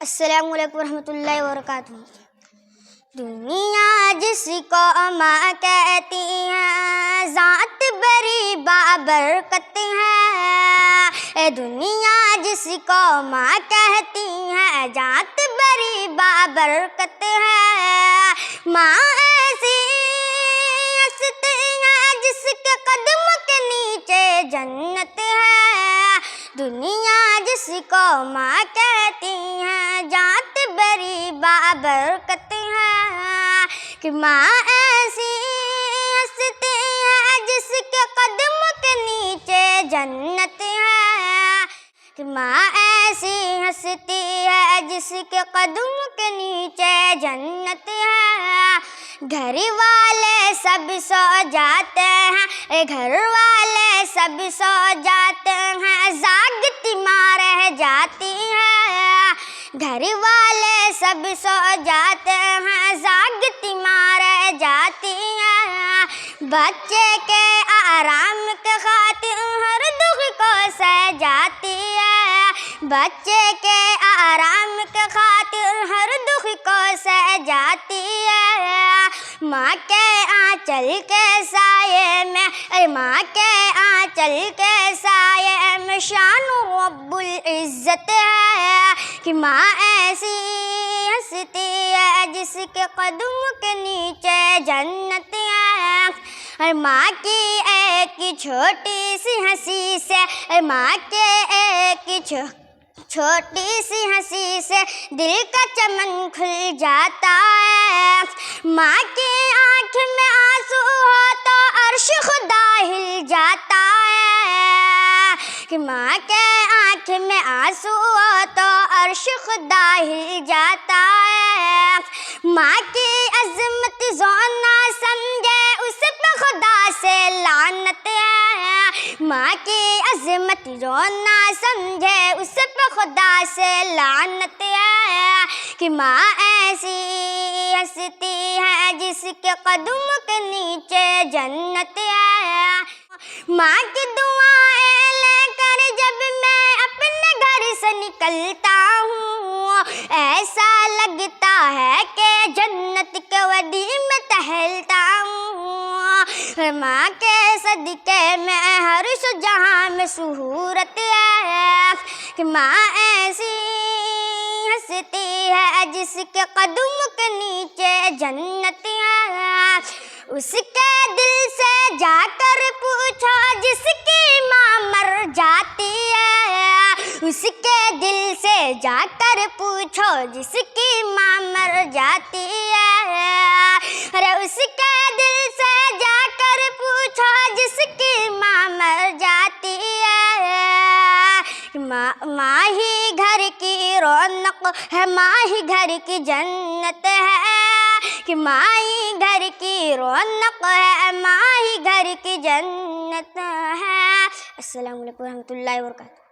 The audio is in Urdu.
السلام علیکم ورحمۃ اللہ وبرکاتہ۔ دنیا جس کو ماں کہتی ہے، ذات بری بابرکت ہے۔ دنیا جس کو ماں کہتی ہے، ذات بری بابرکت ہے۔ ماں ایسی ہستی ہے جس کے قدم کے نیچے جنت ہے۔ دنیا جس کو ماں کہتی ہے، ذات بری بابرکت ہے۔ کہ ماں ایسی ہستی ہے جس کے قدم کے نیچے جنت ہے۔ کہ ماں ایسی ہستی ہے جس کے قدم کے نیچے جنت ہے۔ گھر والے سب سو جاتے ہیں، گھر والے سب سو جاتے ہیں، جاگتی ماں رہ جاتی ہے۔ گھر والے سب سو جاتے ہیں، جاگتی ماں رہ جاتی ہے۔ بچے کے آرام کے خاطر ہر دکھ کو سہ جاتی ہے۔ بچے کے آرام کے خاطر ہر دکھ کو سہ جاتی ہے۔ ماں کے آنچل کے سائے میں، ماں کے آنچل کے سائے میں شان رب العزت ہے۔ کہ ماں ایسی ہستی ہے جس کے قدم کے نیچے جنت ہے۔ اور ماں کی ایک چھوٹی سی ہنسی سے، ماں کے ایک چھوٹی سی ہنسی سے دل کا چمن کھل جاتا ہے۔ ماں کی آنکھ میں آنسو ہو تو عرش خدا ہل جاتا ہے۔ کہ ماں کے آنکھ میں آنسو ہو تو عرش خدا ہل جاتا ہے۔ ماں کی عظمت جو نہ سمجھے اس پہ خدا سے لعنت ہے۔ ماں کی عظمت جو نہ سمجھے اس پہ خدا سے لعنت ہے۔ کہ ماں ایسی ہستی ہے جس کے قدم کے نیچے جنت ہے۔ ماں کی دعائیں لے کر جب میں اپنے گھر سے نکلتا ہوں، ایسا لگتا ہے کہ جنت کے وادی میں ٹہلتا ہوں۔ ماں کے صدقے میں ہر سو جہاں میں سہولت ہے۔ کہ ماں ایسی ہستی ہے جس کے قدم کے نیچے جنت ہے۔ اس کے دل سے جا کر پوچھو جس کی ماں مر جاتی ہے۔ اس کے دل سے جا کر پوچھو جس کی ماں مر جاتی ہے۔ ارے اس کے دل سے جا کر پوچھو جس کی ماں مر جاتی ہے۔ ماں ہی گھر کی رونق ہے، ماں ہی گھر کی جنت ہے۔ کہ ماں ہی گھر کی رونق ہے، ماں ہی گھر کی جنت ہے۔ السلام علیکم ورحمۃ اللہ وبرکاتہ۔